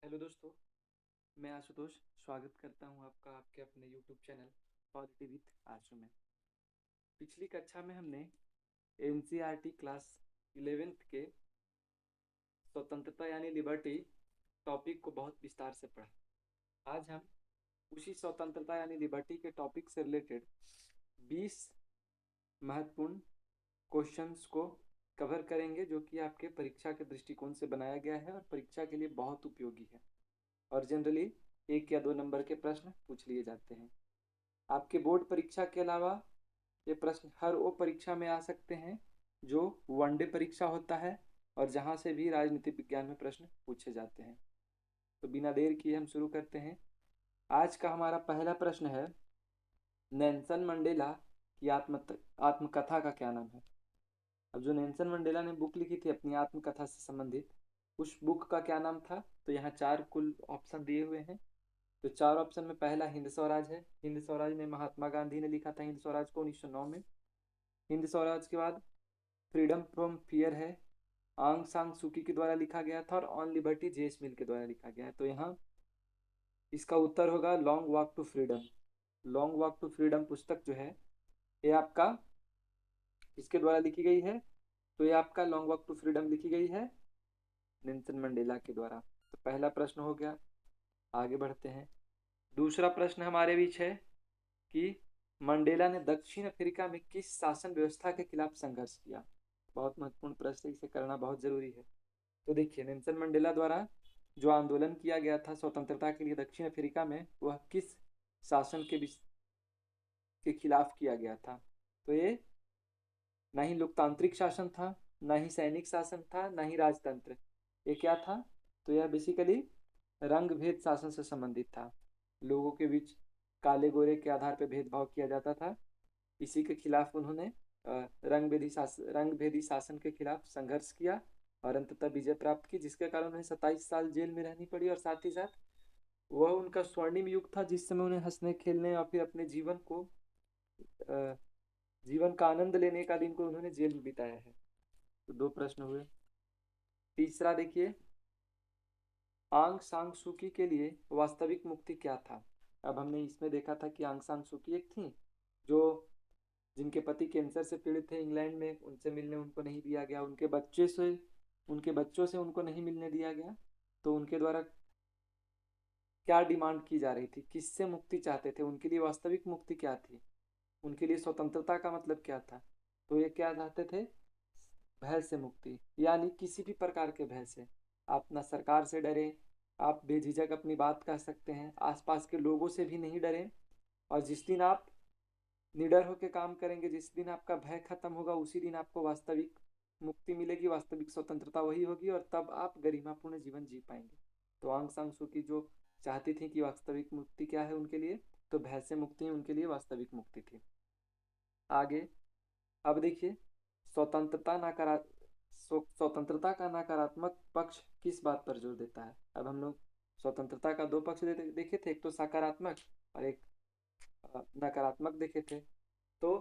Hello दोस्तों, मैं आशुतोष स्वागत करता हूं आपका आपके अपने यूट्यूब चैनल पॉलिटी विद आशु में। पिछली कक्षा में हमने एनसीईआरटी क्लास 11th के स्वतंत्रता यानी लिबर्टी टॉपिक को बहुत विस्तार से पढ़ा। आज हम उसी स्वतंत्रता यानी लिबर्टी के टॉपिक से रिलेटेड 20 महत्वपूर्ण क्वेश्चंस को कवर करेंगे, जो कि आपके परीक्षा के दृष्टिकोण से बनाया गया है और परीक्षा के लिए बहुत उपयोगी है और जनरली 1 या 2 नंबर के प्रश्न पूछ लिए जाते हैं। आपके बोर्ड परीक्षा के अलावा ये प्रश्न हर वो परीक्षा में आ सकते हैं जो वनडे परीक्षा होता है और जहाँ से भी राजनीतिक विज्ञान में प्रश्न पूछे जाते हैं। तो बिना देर किए हम शुरू करते हैं। आज का हमारा पहला प्रश्न है, नेल्सन मंडेला की आत्मकथा का क्या नाम है? अब जो नेल्सन मंडेला ने बुक लिखी थी अपनी आत्मकथा से संबंधित, उस बुक का क्या नाम था? तो यहाँ 4 कुल ऑप्शन दिए हुए हैं। तो 4 ऑप्शन में पहला हिंद स्वराज है। हिंद स्वराज में महात्मा गांधी ने लिखा था हिंद स्वराज को 1909 में। हिंद स्वराज के बाद फ्रीडम फ्रॉम फियर है, आंग सांग सूकी के द्वारा लिखा गया था, और ऑन लिबर्टी जेस मिल के द्वारा लिखा गया है। तो यहाँ इसका उत्तर होगा long walk to freedom. Long walk to freedom पुस्तक जो है ये आपका किसके द्वारा लिखी गई है? तो ये आपका लॉन्ग वॉक टू फ्रीडम लिखी गई है नेल्सन मंडेला के द्वारा। तो पहला प्रश्न हो गया। आगे बढ़ते हैं। दूसरा प्रश्न हमारे बीच है कि मंडेला ने दक्षिण अफ्रीका में किस शासन व्यवस्था के खिलाफ संघर्ष किया? बहुत महत्वपूर्ण प्रश्न है, इसे करना बहुत जरूरी है। तो देखिए, नेल्सन मंडेला द्वारा जो आंदोलन किया गया था स्वतंत्रता के लिए दक्षिण अफ्रीका में, वह किस शासन के खिलाफ किया गया था? तो ये ना ही लोकतांत्रिक शासन था, ना ही सैनिक शासन था, ना ही राजतंत्र। ये क्या था? तो यह बेसिकली रंग भेद शासन से संबंधित था। लोगों के बीच काले गोरे के आधार पर भेदभाव किया जाता था। इसी के खिलाफ उन्होंने रंग भेदी शासन के खिलाफ संघर्ष किया और अंततः विजय प्राप्त की, जिसके कारण उन्हें 27 साल जेल में रहनी पड़ी। और साथ ही साथ वह उनका स्वर्णिम युग था जिस समय उन्हें हंसने खेलने और फिर अपने जीवन का आनंद लेने का दिन को उन्होंने जेल में बिताया है। तो 2 प्रश्न हुए। तीसरा देखिए, आंग सांग सूकी के लिए वास्तविक मुक्ति क्या था? अब हमने इसमें देखा था कि आंग सांग सूकी एक थी जो जिनके पति कैंसर से पीड़ित थे इंग्लैंड में, उनसे मिलने उनको नहीं दिया गया। उनके बच्चों से उनको नहीं मिलने दिया गया। तो उनके द्वारा क्या डिमांड की जा रही थी, किससे मुक्ति चाहते थे, उनके लिए वास्तविक मुक्ति क्या थी, उनके लिए स्वतंत्रता का मतलब क्या था? तो ये क्या चाहते थे? भय से मुक्ति, यानी किसी भी प्रकार के भय से। आप ना सरकार से डरे, आप बेझिझक अपनी बात कह सकते हैं, आसपास के लोगों से भी नहीं डरे। और जिस दिन आप निडर होकर काम करेंगे, जिस दिन आपका भय खत्म होगा, उसी दिन आपको वास्तविक मुक्ति मिलेगी, वास्तविक स्वतंत्रता वही होगी, और तब आप गरिमापूर्ण जीवन जी पाएंगे। तो आंग सांग सू की जो चाहती थी कि वास्तविक मुक्ति क्या है उनके लिए, तो भय से मुक्ति उनके लिए वास्तविक मुक्ति थी। आगे अब देखिए, स्वतंत्रता नकारा स्वतंत्रता का नकारात्मक पक्ष किस बात पर जोर देता है? अब हम लोग स्वतंत्रता का 2 पक्ष देखे थे, एक तो सकारात्मक और एक नकारात्मक देखे थे। तो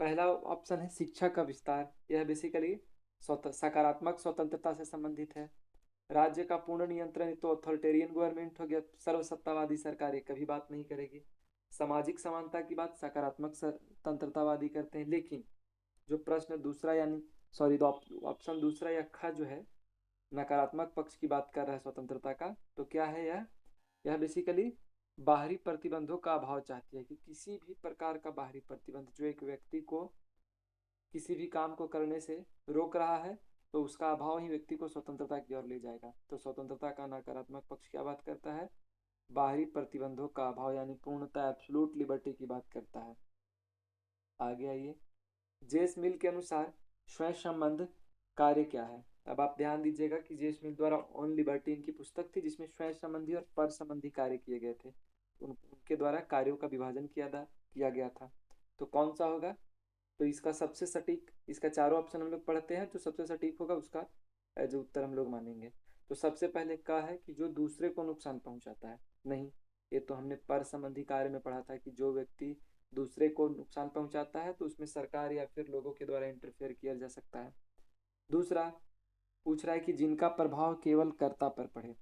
पहला ऑप्शन है शिक्षा का विस्तार। यह बेसिकली सकारात्मक स्वतंत्रता से संबंधित है। राज्य का पूर्ण नियंत्रण, तो अथॉरिटेरियन गवर्नमेंट हो गया, सर्वसत्तावादी सरकार ये कभी बात नहीं करेगी। सामाजिक समानता की बात सकारात्मक स्वतंत्रतावादी करते हैं। लेकिन जो प्रश्न दूसरा यानी सॉरी ऑप्शन दूसरा या ख जो है नकारात्मक पक्ष की बात कर रहा है स्वतंत्रता का, तो क्या है यह बेसिकली बाहरी प्रतिबंधों का अभाव चाहती है कि किसी भी प्रकार का बाहरी प्रतिबंध जो एक व्यक्ति को किसी भी काम को करने से रोक रहा है, तो उसका अभाव ही व्यक्ति को स्वतंत्रता की ओर ले जाएगा। तो स्वतंत्रता का नकारात्मक पक्ष क्या बात करता है? बाहरी प्रतिबंधों का अभाव, यानी पूर्णतः एब्सोल्यूट लिबर्टी की बात करता है। आगे आइए, जेस मिल के अनुसार स्वयं संबंध कार्य क्या है? अब आप ध्यान दीजिएगा कि जेस मिल द्वारा ऑन लिबर्टी इनकी पुस्तक थी जिसमें स्वयं संबंधी और पर संबंधी कार्य किए गए थे। उनके द्वारा कार्यों का विभाजन किया गया था। तो कौन सा होगा? तो इसका सबसे सटीक, इसका चारों ऑप्शन हम लोग पढ़ते हैं, जो सबसे सटीक होगा उसका एज उत्तर हम लोग मानेंगे। तो सबसे पहले का है कि जो दूसरे को नुकसान पहुंचाता है। नहीं, ये तो हमने पर संबंधी कार्य में पढ़ा था कि जो व्यक्ति दूसरे को नुकसान पहुंचाता है तो उसमें सरकार या फिर लोगों के द्वारा इंटरफेयर किया जा सकता है। दूसरा पूछ रहा है कि जिनका प्रभाव केवल कर्ता पर पड़े।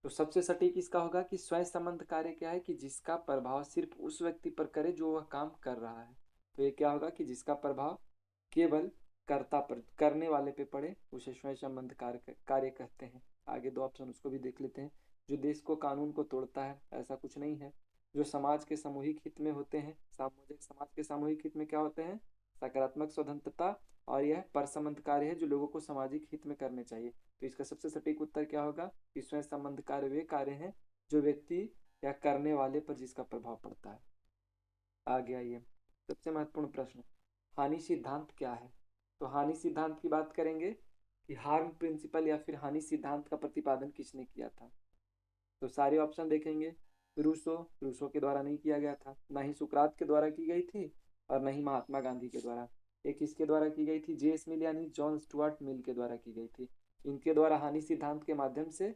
तो सबसे सटीक इसका होगा कि स्वयं संबंध कार्य क्या है कि जिसका प्रभाव सिर्फ उस व्यक्ति पर करे जो वह काम कर रहा है। तो ये क्या होगा कि जिसका प्रभाव केवल कर्ता पर, करने वाले पे पड़े, उसे स्वयं संबंध कार्य कहते हैं। आगे दो ऑप्शन उसको भी देख लेते हैं। जो देश को कानून को तोड़ता है, ऐसा कुछ नहीं है। जो समाज के सामूहिक हित में होते हैं, सामूहिक समाज के सामूहिक हित में क्या होते हैं, सकारात्मक स्वतंत्रता। और यह परसंबंध कार्य है जो लोगों को सामाजिक हित में करने चाहिए। तो इसका सबसे सटीक उत्तर क्या होगा कि स्वयं संबंध कार्य वे कार्य हैं जो व्यक्ति या करने वाले पर जिसका प्रभाव पड़ता है। आगे आइए, सबसे महत्वपूर्ण प्रश्न, हानि सिद्धांत क्या है। तो हानि सिद्धांत की बात करेंगे कि हार्म प्रिंसिपल या फिर हानि सिद्धांत का प्रतिपादन किसने किया था। तो सारे ऑप्शन देखेंगे। रूसो, रूसो के द्वारा नहीं किया गया था, ना ही सुकरात के द्वारा की गई थी और न ही महात्मा गांधी के द्वारा। एक किसके द्वारा की गई थी, जे एस मिल यानी जॉन स्टुअर्ट मिल के द्वारा की गई थी। इनके द्वारा हानि सिद्धांत के माध्यम से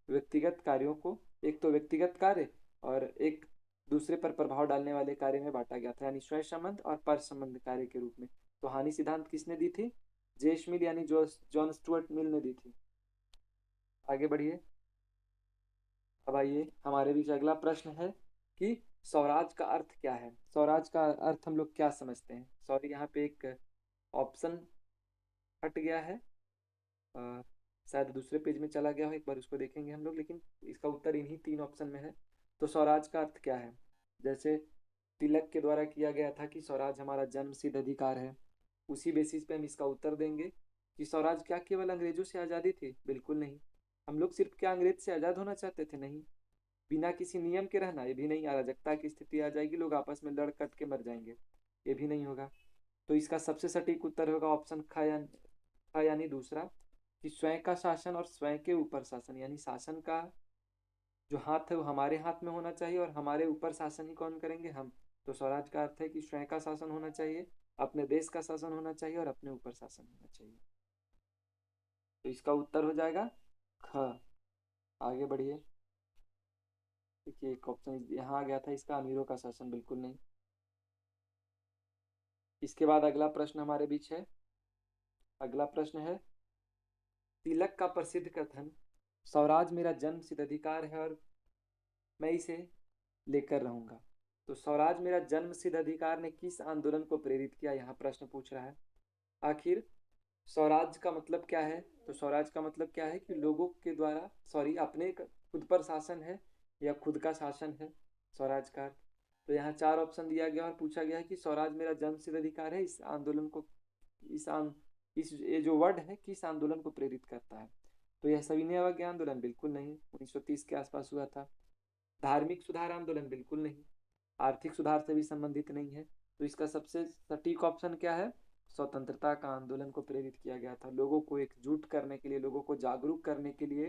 व्यक्तिगत कार्यों को, एक तो व्यक्तिगत कार्य और एक दूसरे पर प्रभाव डालने वाले कार्य में बांटा गया था, यानी स्वयं संबंध और पर संबंध कार्य के रूप में। तो हानि सिद्धांत किसने दी थी, जे एस मिल यानी जॉन स्टुअर्ट मिल ने दी थी। आगे बढ़िए। अब आइए, हमारे बीच अगला प्रश्न है कि स्वराज का अर्थ क्या है। स्वराज का अर्थ हम लोग क्या समझते हैं। सॉरी, यहाँ पे एक ऑप्शन हट गया है, अ, शायद दूसरे पेज में चला गया हो, एक बार उसको देखेंगे हम लोग, लेकिन इसका उत्तर इन्हीं तीन ऑप्शन में है। तो स्वराज का अर्थ क्या है, जैसे तिलक के द्वारा किया गया था कि स्वराज हमारा जन्म सिद्ध अधिकार है, उसी बेसिस पे हम इसका उत्तर देंगे कि स्वराज क्या केवल अंग्रेजों से आज़ादी थी, बिल्कुल नहीं। हम लोग सिर्फ क्या अंग्रेज से आज़ाद होना चाहते थे, नहीं। बिना किसी नियम के रहना, ये भी नहीं। अराजकता की स्थिति आ जाएगी, लोग आपस में लड़ कट के मर जाएंगे, ये भी नहीं होगा। तो इसका सबसे सटीक उत्तर होगा ऑप्शन ख यानी दूसरा, कि स्वयं का शासन और स्वयं के ऊपर शासन, यानी शासन का जो हाथ है वो हमारे हाथ में होना चाहिए और हमारे ऊपर शासन ही कौन करेंगे, हम। तो स्वराज का अर्थ है कि स्वयं का शासन होना चाहिए, अपने देश का शासन होना चाहिए और अपने ऊपर शासन होना चाहिए। तो इसका उत्तर हो जाएगा ख। आगे बढ़िए। देखिए एक ऑप्शन यहाँ आ गया था, इसका अमीरों का शासन, बिल्कुल नहीं। इसके बाद अगला प्रश्न हमारे बीच है। अगला प्रश्न है, तिलक का प्रसिद्ध कथन स्वराज मेरा जन्म सिद्ध अधिकार है और मैं इसे लेकर रहूंगा। तो स्वराज मेरा जन्म सिद्ध अधिकार ने किस आंदोलन को प्रेरित किया, यहाँ प्रश्न पूछ रहा है। आखिर स्वराज का मतलब क्या है। तो स्वराज का मतलब क्या है कि लोगों के द्वारा, सॉरी, अपने खुद पर शासन है या खुद का शासन है स्वराज का। तो यहाँ चार ऑप्शन दिया गया और पूछा गया है कि स्वराज मेरा जन्म सिद्ध अधिकार है, इस आंदोलन को, इस ये जो वर्ड है किस आंदोलन को प्रेरित करता है। तो यह सविनय अवज्ञा आंदोलन, बिल्कुल नहीं, 1930 के आसपास हुआ था। धार्मिक सुधार आंदोलन, बिल्कुल नहीं। आर्थिक सुधार से भी संबंधित नहीं है। तो इसका सबसे सटीक ऑप्शन क्या है, स्वतंत्रता का आंदोलन को प्रेरित किया गया था, लोगों को एकजुट करने के लिए, लोगों को जागरूक करने के लिए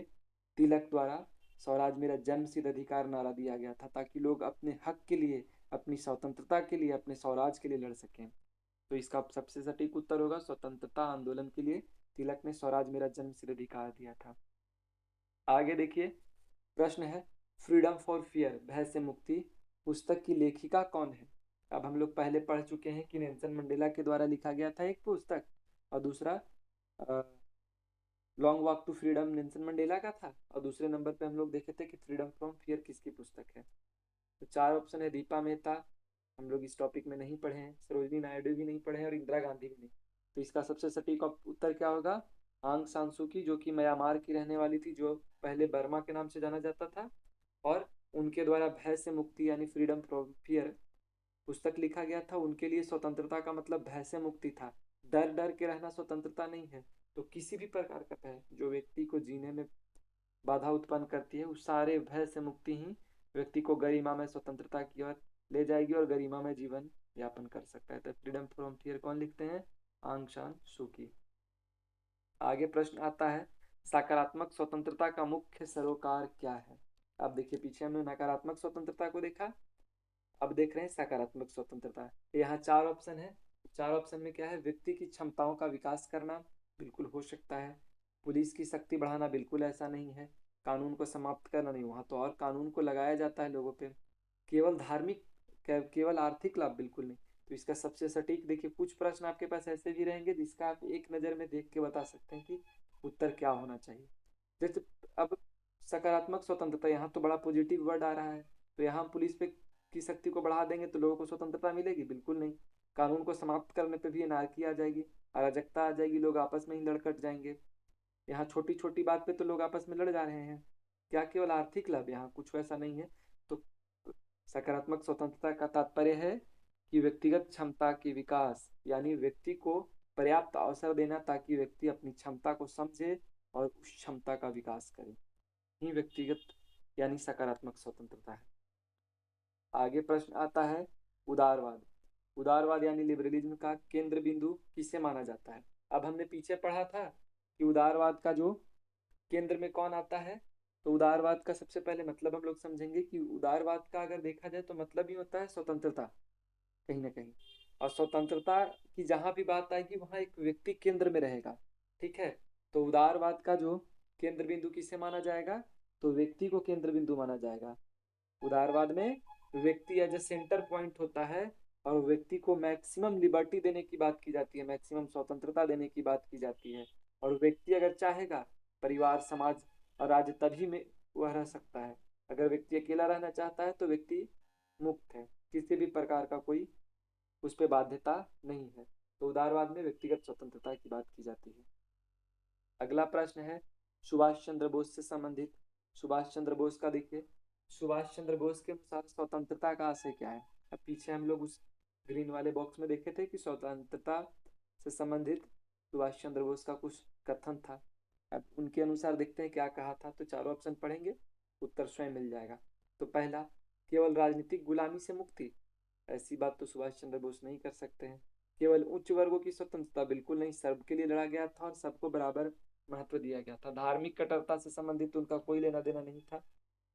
तिलक द्वारा स्वराज मेरा जन्म सिद्ध अधिकार नारा दिया गया था, ताकि लोग अपने हक के लिए, अपनी स्वतंत्रता के लिए, अपने स्वराज के लिए लड़ सकें। तो इसका सबसे सटीक उत्तर होगा स्वतंत्रता आंदोलन के लिए तिलक ने स्वराज मेरा जन्म सिद्ध अधिकार दिया था। आगे देखिए, प्रश्न है, फ्रीडम फॉर फियर, भय से मुक्ति, पुस्तक की लेखिका कौन है। अब हम लोग पहले पढ़ चुके हैं कि नेल्सन मंडेला के द्वारा लिखा गया था एक पुस्तक, और दूसरा long walk to freedom Nelson Mandela का था, और दूसरे नंबर पे हम लोग देखे थे कि फ्रीडम फ्रॉम फियर किसकी पुस्तक है। तो चार ऑप्शन है, दीपा मेहता, हम लोग इस टॉपिक में नहीं पढ़े हैं, सरोजनी नायडू भी नहीं पढ़े हैं और इंदिरा गांधी भी नहीं। तो इसका सबसे सटीक उत्तर क्या होगा, आंग सान सू की, जो कि म्यांमार की रहने वाली थी, जो पहले बर्मा के नाम से जाना जाता था, और उनके द्वारा भय से मुक्ति यानी फ्रीडम फ्रॉम फियर पुस्तक लिखा गया था। उनके लिए स्वतंत्रता का मतलब भय से मुक्ति था, डर डर के रहना स्वतंत्रता नहीं है। तो किसी भी प्रकार का भय जो व्यक्ति को जीने में बाधा उत्पन्न करती है, उस सारे भय से मुक्ति ही व्यक्ति को गरिमा में स्वतंत्रता की ओर ले जाएगी और गरिमा में जीवन यापन कर सकता है। तो फ्रीडम फ्रॉम फियर कौन लिखते हैं, आंग सान सू की। आगे प्रश्न आता है, सकारात्मक स्वतंत्रता का मुख्य सरोकार क्या है। अब देखिए, पीछे हमने नकारात्मक स्वतंत्रता को देखा, अब देख रहे हैं सकारात्मक स्वतंत्रता। यहाँ चार ऑप्शन है, चार ऑप्शन में क्या है, व्यक्ति की क्षमताओं का विकास करना, बिल्कुल हो सकता है। पुलिस की शक्ति बढ़ाना, बिल्कुल ऐसा नहीं है। कानून को समाप्त करना, नहीं, वहां तो और कानून को लगाया जाता है लोगों पे। केवल धार्मिक, केवल आर्थिक लाभ, बिल्कुल नहीं। तो इसका सबसे सटीक, देखिए कुछ प्रश्न आपके पास ऐसे भी रहेंगे जिसका आप एक नज़र में देख के बता सकते हैं कि उत्तर क्या होना चाहिए। जैसे अब सकारात्मक स्वतंत्रता, यहाँ तो बड़ा पॉजिटिव वर्ड आ रहा है, तो यहाँ पुलिस पे की शक्ति को बढ़ा देंगे तो लोगों को स्वतंत्रता मिलेगी? बिल्कुल नहीं। कानून को समाप्त करने पे भी अनार्की आ जाएगी, अराजकता आ जाएगी, लोग आपस में ही लड़ कट जाएंगे। यहाँ छोटी छोटी बात पे तो लोग आपस में लड़ जा रहे हैं, क्या केवल आर्थिक लाभ? यहाँ कुछ वैसा नहीं है। तो सकारात्मक स्वतंत्रता का तात्पर्य है कि व्यक्तिगत क्षमता के विकास, यानी व्यक्ति को पर्याप्त अवसर देना ताकि व्यक्ति अपनी क्षमता को समझे और उस क्षमता का विकास करे, ही व्यक्तिगत यानी सकारात्मक स्वतंत्रता है। आगे प्रश्न आता है उदारवाद। उदारवाद यानी लिबरलिज्म का केंद्र बिंदु किसे माना जाता है? अब हमने पीछे पढ़ा था कि उदारवाद का जो केंद्र में कौन आता है, तो उदारवाद का सबसे पहले मतलब हम लोग समझेंगे कि उदारवाद का अगर देखा जाए तो मतलब ही होता है स्वतंत्रता कहीं ना कहीं। और स्वतंत्रता की जहां भी बात आएगी वहां एक व्यक्ति केंद्र में रहेगा, ठीक है। तो उदारवाद का जो केंद्र बिंदु किसे माना जाएगा, तो व्यक्ति को केंद्र बिंदु माना जाएगा। उदारवाद में व्यक्ति एज ए सेंटर पॉइंट होता है और व्यक्ति को मैक्सिमम लिबर्टी देने की बात की जाती है, मैक्सिमम स्वतंत्रता देने की बात की जाती है। और व्यक्ति अगर चाहेगा, परिवार, समाज और राज्य तभी में वह रह सकता है। अगर व्यक्ति अकेला रहना चाहता है तो व्यक्ति मुक्त है, किसी भी प्रकार का कोई उस पर बाध्यता नहीं है। तो उदारवाद में व्यक्तिगत स्वतंत्रता की बात की जाती है। अगला प्रश्न है सुभाष चंद्र बोस से संबंधित। सुभाष चंद्र बोस का देखिए, सुभाष चंद्र बोस के अनुसार स्वतंत्रता का आशय क्या है? अब पीछे हम लोग उस ग्रीन वाले बॉक्स में देखे थे कि स्वतंत्रता से संबंधित सुभाष चंद्र बोस का कुछ कथन था। अब उनके अनुसार देखते हैं क्या कहा था। तो चारों ऑप्शन पढ़ेंगे, उत्तर स्वयं मिल जाएगा। तो पहला, केवल राजनीतिक गुलामी से मुक्ति, ऐसी बात तो सुभाष चंद्र बोस नहीं कर सकते हैं। केवल उच्च वर्गों की स्वतंत्रता, बिल्कुल नहीं, सबके लिए लड़ा गया था और सबको बराबर महत्व दिया गया था। धार्मिक कट्टरता से संबंधित उनका कोई लेना देना नहीं था।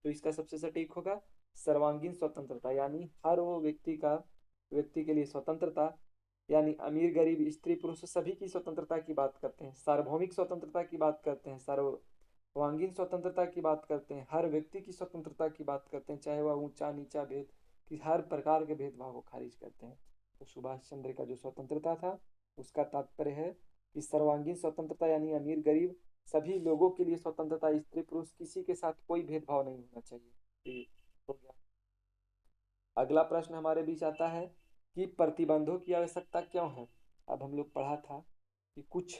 तो इसका सबसे सटीक होगा सर्वांगीण स्वतंत्रता, यानी हर वो व्यक्ति के लिए स्वतंत्रता, यानी अमीर गरीब स्त्री पुरुष सभी की स्वतंत्रता की बात करते हैं। सार्वभौमिक स्वतंत्रता की बात करते हैं, सर्वांगीण स्वतंत्रता की बात करते हैं, हर व्यक्ति की स्वतंत्रता की बात करते हैं, चाहे वह ऊंचा नीचा भेद कि हर प्रकार के भेदभाव को खारिज करते हैं। तो सुभाष चंद्र का जो स्वतंत्रता था उसका तात्पर्य है कि सर्वांगीण स्वतंत्रता, यानी अमीर गरीब सभी लोगों के लिए स्वतंत्रता, स्त्री पुरुष किसी के साथ कोई भेदभाव नहीं होना चाहिए। ये हो गया। अगला प्रश्न हमारे बीच आता है कि प्रतिबंधों की आवश्यकता क्यों है? अब हम लोग पढ़ा था कि कुछ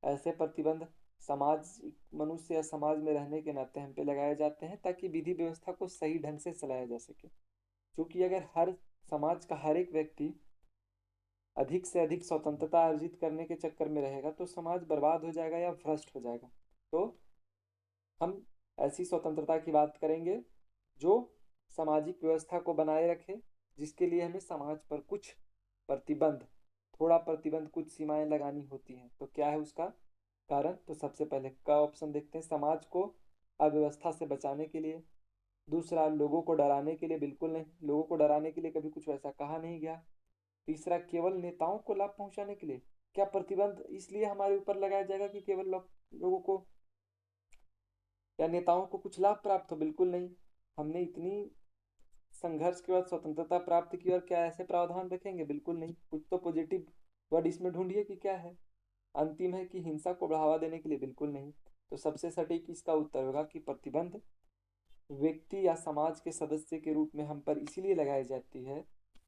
ऐसे प्रतिबंध समाज, मनुष्य या समाज में रहने के नाते हम पे लगाए जाते हैं ताकि विधि व्यवस्था को सही ढंग से चलाया जा सके। क्योंकि अगर हर समाज का हर एक व्यक्ति अधिक से अधिक स्वतंत्रता अर्जित करने के चक्कर में रहेगा तो समाज बर्बाद हो जाएगा या भ्रष्ट हो जाएगा। तो हम ऐसी स्वतंत्रता की बात करेंगे जो सामाजिक व्यवस्था को बनाए रखे, जिसके लिए हमें समाज पर कुछ प्रतिबंध, थोड़ा प्रतिबंध, कुछ सीमाएं लगानी होती हैं। तो क्या है उसका कारण? तो सबसे पहले का ऑप्शन देखते हैं, समाज को अव्यवस्था से बचाने के लिए। दूसरा, लोगों को डराने के लिए, बिल्कुल नहीं, लोगों को डराने के लिए कभी कुछ वैसा कहा नहीं गया। तीसरा, केवल नेताओं को लाभ पहुंचाने के लिए। क्या प्रतिबंध इसलिए हमारे ऊपर लगाया जाएगा कि केवल लोगों को या नेताओं को कुछ लाभ प्राप्त हो? बिल्कुल नहीं। हमने इतनी संघर्ष के बाद स्वतंत्रता प्राप्त की और क्या ऐसे प्रावधान रखेंगे? बिल्कुल नहीं। कुछ तो पॉजिटिव वर्ड इसमें ढूंढिए कि क्या है। अंतिम है कि हिंसा को बढ़ावा देने के लिए, बिल्कुल नहीं। तो सबसे सटीक इसका उत्तर होगा कि प्रतिबंध व्यक्ति या समाज के सदस्य के रूप में हम पर इसीलिए लगाई जाती है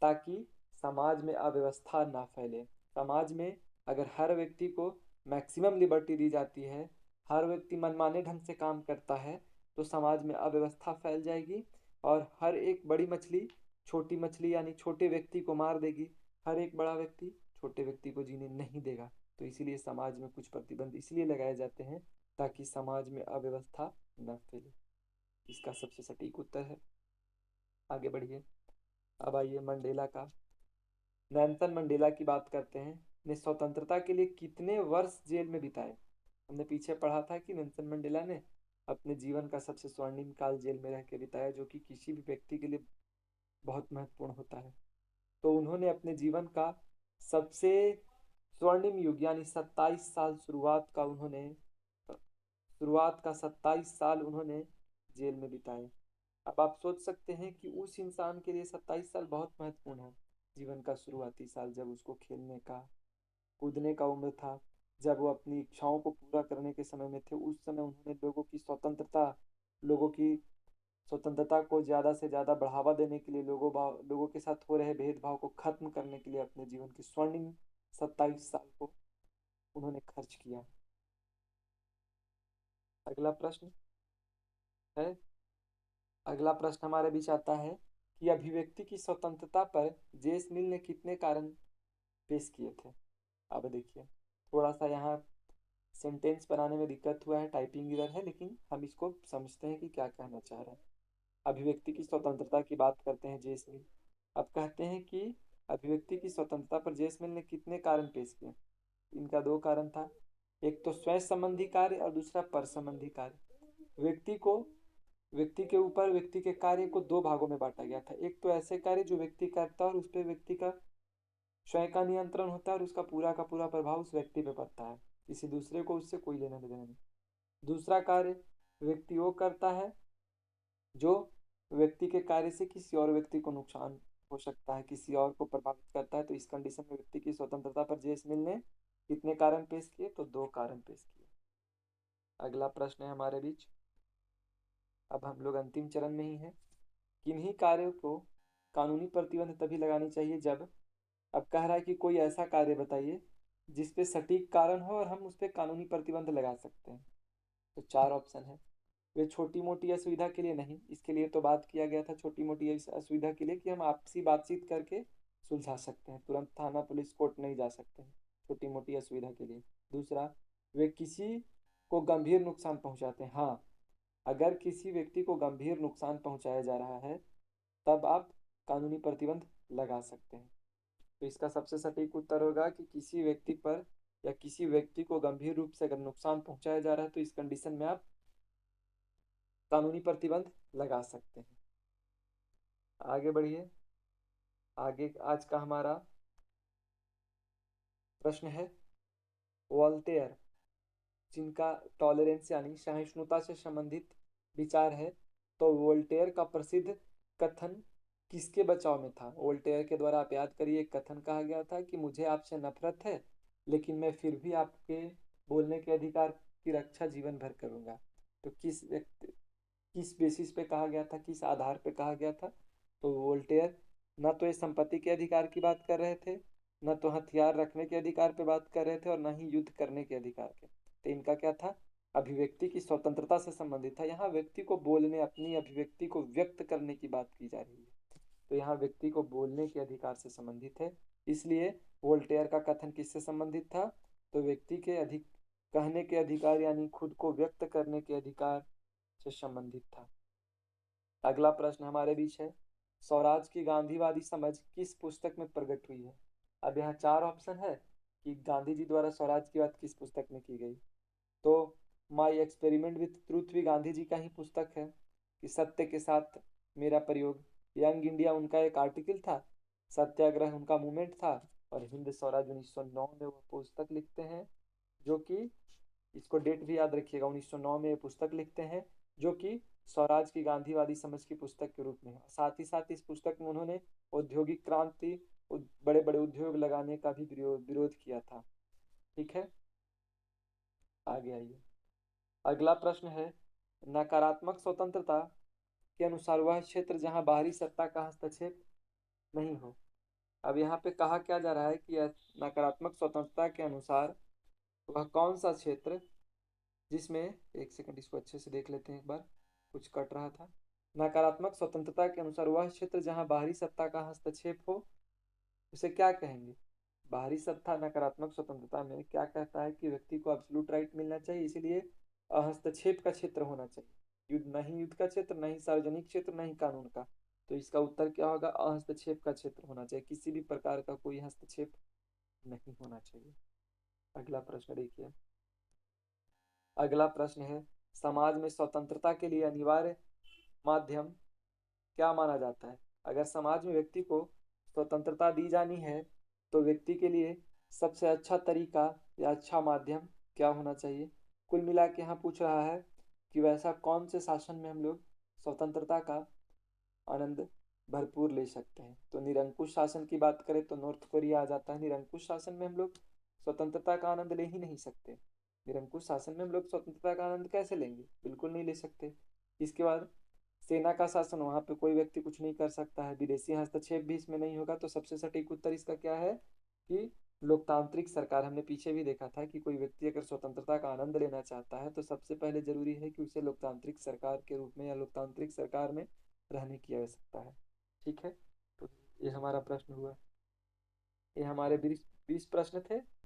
ताकि समाज में अव्यवस्था ना फैले। समाज में अगर हर व्यक्ति को मैक्सिमम लिबर्टी दी जाती है, हर व्यक्ति मनमाने ढंग से काम करता है, तो समाज में अव्यवस्था फैल जाएगी और हर एक बड़ी मछली छोटी मछली यानी छोटे व्यक्ति को मार देगी, हर एक बड़ा व्यक्ति छोटे व्यक्ति को जीने नहीं देगा। तो इसीलिए समाज में कुछ प्रतिबंध इसलिए लगाए जाते हैं ताकि समाज में अव्यवस्था न फैले। इसका सबसे सटीक उत्तर है। आगे बढ़िए। अब आइए मंडेला का। नेल्सन मंडेला की बात करते हैं। ने स्वतंत्रता के लिए कितने वर्ष जेल में बिताए? हमने पीछे पढ़ा था कि नेल्सन मंडेला ने अपने जीवन का सबसे स्वर्णिम काल जेल में रह के बिताया, जो कि किसी भी व्यक्ति के लिए बहुत महत्वपूर्ण होता है। तो उन्होंने अपने जीवन का सबसे स्वर्णिम युग यानी 27 साल शुरुआत का 27 साल उन्होंने जेल में बिताए। अब आप सोच सकते हैं कि उस इंसान के लिए 27 साल बहुत महत्वपूर्ण है। जीवन का शुरुआती साल, जब उसको खेलने का, कूदने का उम्र था, जब वो अपनी इच्छाओं को पूरा करने के समय में थे, उस समय उन्होंने लोगों की स्वतंत्रता लोगों की स्वतंत्रता को ज़्यादा से ज़्यादा बढ़ावा देने के लिए, लोगों के साथ हो रहे भेदभाव को खत्म करने के लिए अपने जीवन की स्वर्णिम 27 साल को उन्होंने खर्च किया। अगला प्रश्न है, अगला प्रश्न हमारे बीच आता है कि अभिव्यक्ति की स्वतंत्रता पर जेस मिल ने कितने कारण पेश किए थे। अब देखिए, थोड़ा सा यहाँ सेंटेंस बनाने में दिक्कत हुआ है, टाइपिंग इधर है, लेकिन हम इसको समझते हैं कि क्या कहना चाह रहे हैं। अभिव्यक्ति की स्वतंत्रता की बात करते हैं जेस मिल। अब कहते हैं कि अभिव्यक्ति की स्वतंत्रता पर जेस मिल ने कितने कारण पेश किए। इनका दो कारण था, एक तो स्वयं संबंधी कार्य और दूसरा पर संबंधी कार्य। व्यक्ति के ऊपर व्यक्ति के कार्य को दो भागों में बांटा गया था। एक तो ऐसे कार्य जो व्यक्ति करता है और उस पर व्यक्ति का स्वयं का नियंत्रण होता है और उसका पूरा का पूरा प्रभाव उस व्यक्ति पे पड़ता है, किसी दूसरे को उससे कोई लेना देना नहीं। दूसरा कार्य व्यक्ति वो करता है जो व्यक्ति के कार्य से किसी और व्यक्ति को नुकसान हो सकता है, किसी और को प्रभावित करता है। तो इस कंडीशन में व्यक्ति की स्वतंत्रता पर जेस मिल ने कितने कारण पेश किए, तो दो कारण पेश किए। अगला प्रश्न है हमारे बीच, अब हम लोग अंतिम चरण में ही हैं। किन्हीं कार्यों को कानूनी प्रतिबंध तभी लगानी चाहिए जब, अब कह रहा है कि कोई ऐसा कार्य बताइए जिसपे सटीक कारण हो और हम उस पर कानूनी प्रतिबंध लगा सकते हैं। तो चार ऑप्शन है। वे छोटी मोटी असुविधा के लिए नहीं, इसके लिए तो बात किया गया था छोटी मोटी असुविधा के लिए कि हम आपसी बातचीत करके सुलझा सकते हैं, तुरंत थाना पुलिस कोर्ट नहीं जा सकते हैं, छोटी मोटी असुविधा के लिए। दूसरा, वे किसी को गंभीर नुकसान पहुंचाते हैं। हाँ, अगर किसी व्यक्ति को गंभीर नुकसान पहुंचाया जा रहा है तब आप कानूनी प्रतिबंध लगा सकते हैं। तो इसका सबसे सटीक उत्तर होगा कि किसी व्यक्ति पर या किसी व्यक्ति को गंभीर रूप से अगर नुकसान पहुंचाया जा रहा है तो इस कंडीशन में आप कानूनी प्रतिबंध लगा सकते हैं। आगे बढ़िए। आगे आज का हमारा प्रश्न है, वोल्टेयर जिनका टॉलरेंस यानी सहिष्णुता से संबंधित विचार है, तो वोल्टेयर का प्रसिद्ध कथन किसके बचाव में था। वोल्टेयर के द्वारा आप याद करिए, एक कथन कहा गया था कि मुझे आपसे नफरत है लेकिन मैं फिर भी आपके बोलने के अधिकार की रक्षा जीवन भर करूंगा। तो किस बेसिस पे कहा गया था, किस आधार पे कहा गया था। तो वोल्टेयर न तो ये संपत्ति के अधिकार की बात कर रहे थे, न तो हथियार रखने के अधिकार पे बात कर रहे थे, और न ही युद्ध करने के अधिकार के। तो इनका क्या था, अभिव्यक्ति की स्वतंत्रता से संबंधित था। यहाँ व्यक्ति को बोलने, अपनी अभिव्यक्ति को व्यक्त करने की बात की जा रही है, तो यहाँ व्यक्ति को बोलने के अधिकार से संबंधित है। इसलिए वोल्टेयर का कथन किससे संबंधित था, तो व्यक्ति के कहने के अधिकार यानी खुद को व्यक्त करने के अधिकार से संबंधित था। अगला प्रश्न हमारे बीच है, स्वराज की गांधीवादी समझ किस पुस्तक में प्रकट हुई है। अब यहाँ चार ऑप्शन है कि गांधी जी द्वारा स्वराज की बात किस पुस्तक में की गई। तो माई एक्सपेरिमेंट विथ ट्रूथ भी गांधी जी का ही पुस्तक है, कि सत्य के साथ मेरा प्रयोग, यंग इंडिया उनका एक आर्टिकल था, सत्याग्रह उनका मूवमेंट था, और हिंद स्वराज 1909 में वो पुस्तक लिखते हैं, जो कि इसको डेट भी याद रखिएगा, 1909 में ये पुस्तक लिखते हैं, जो कि स्वराज की गांधीवादी समझ की पुस्तक के रूप में है। साथ ही साथ इस पुस्तक में उन्होंने औद्योगिक क्रांति, बड़े बड़े उद्योग लगाने का भी विरोध किया था। ठीक है, आगे आइए। अगला प्रश्न है, नकारात्मक स्वतंत्रता के अनुसार वह क्षेत्र जहां बाहरी सत्ता का हस्तक्षेप नहीं हो। अब यहाँ पे कहा क्या जा रहा है कि नकारात्मक स्वतंत्रता के अनुसार वह कौन सा क्षेत्र जिसमें, एक सेकंड इसको अच्छे से देख लेते हैं एक बार, कुछ कट रहा था। नकारात्मक स्वतंत्रता के अनुसार वह क्षेत्र जहां बाहरी सत्ता का हस्तक्षेप हो उसे क्या कहेंगे। बाहरी सत्ता नकारात्मक स्वतंत्रता में क्या कहता है कि व्यक्ति को एब्सोल्यूट राइट मिलना चाहिए, इसलिए हस्तक्षेप का क्षेत्र होना चाहिए। युद्ध नहीं, युद्ध का क्षेत्र नहीं, सार्वजनिक क्षेत्र नहीं, कानून का। तो इसका उत्तर क्या होगा, हस्तक्षेप का क्षेत्र होना चाहिए, किसी भी प्रकार का कोई हस्तक्षेप नहीं होना चाहिए। अगला प्रश्न देखिए। अगला प्रश्न है, समाज में स्वतंत्रता के लिए अनिवार्य माध्यम क्या माना जाता है। अगर समाज में व्यक्ति को स्वतंत्रता दी जानी है तो व्यक्ति के लिए सबसे अच्छा तरीका या अच्छा माध्यम क्या होना चाहिए। कुल मिला के यहाँ पूछ रहा है कि वैसा कौन से शासन में हम लोग स्वतंत्रता का आनंद भरपूर ले सकते हैं। तो निरंकुश शासन की बात करें तो नॉर्थ कोरिया आ जाता है। निरंकुश शासन में हम लोग स्वतंत्रता का आनंद ले ही नहीं सकते। निरंकुश शासन में हम लोग स्वतंत्रता का आनंद कैसे लेंगे, बिल्कुल नहीं ले सकते। इसके बाद सेना का शासन, वहां पे कोई व्यक्ति कुछ नहीं कर सकता है, विदेशी हस्तक्षेप भी इसमें नहीं होगा। तो सबसे सटीक उत्तर इसका क्या है कि लोकतांत्रिक सरकार। हमने पीछे भी देखा था कि कोई व्यक्ति अगर स्वतंत्रता का आनंद लेना चाहता है तो सबसे पहले जरूरी है कि उसे लोकतांत्रिक सरकार के रूप में या लोकतांत्रिक सरकार में रहने की आवश्यकता है। ठीक है, तो ये हमारा प्रश्न हुआ। ये हमारे 20 20 प्रश्न थे।